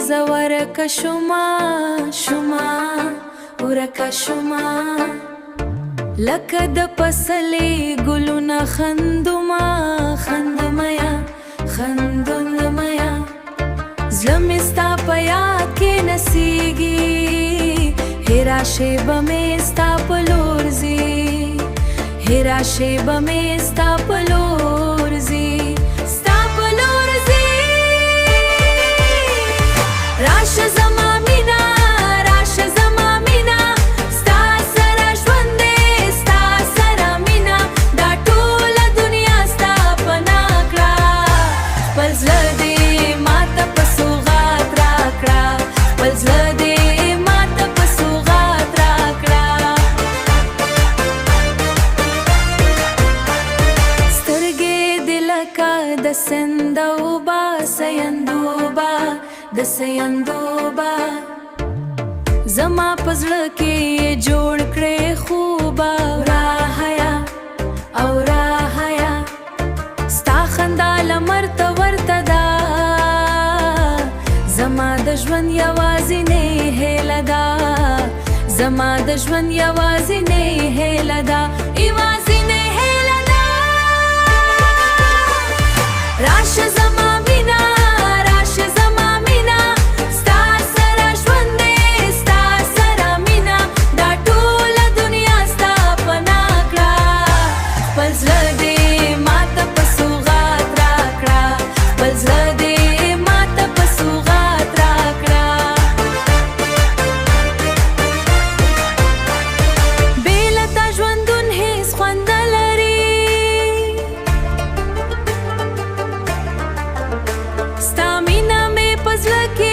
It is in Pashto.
زورک شما شما ورک شما لکه د پسلې ګلونه خندومه خندمیا خندمیا زړه مې ستا په یاد کې نڅېږي هېره شېبه مې ستا په لور ځي هېره شېبه مې ستا په لور ځي ستا په لور ځي راشه زما مینا راشه زما مینا ستا سره ژوند دی ستا سره مینا دا ټوله دنیا ستا پناه کړه خپل زړه دې ماته په سوغات راکړه خپل زړه دې ماته په سوغات راکړه سترګې دې لکه د سیند اوبه سیندوبه د سیندوبه زما په زړه کې یې جوړ کړې خوبه راحیا او راحیا ستا خندا لمر ته ورته ده زما د ژوند یوازینۍ هیله ده زما د ژوند یوازینۍ هیله ده یوازینۍ هیله ده راشه زما مینا راشه زما مینا ستا سره ژوند دی ستا سره مینا دا ټوله دنیا ستا پناه کړه خپل زړه دې ماته په سوغات راکړه خپل زړه دې ماته په سوغات راکړه بې له تا ژوندون هېڅ خوند نه لري ستا مینه مې په زړه کې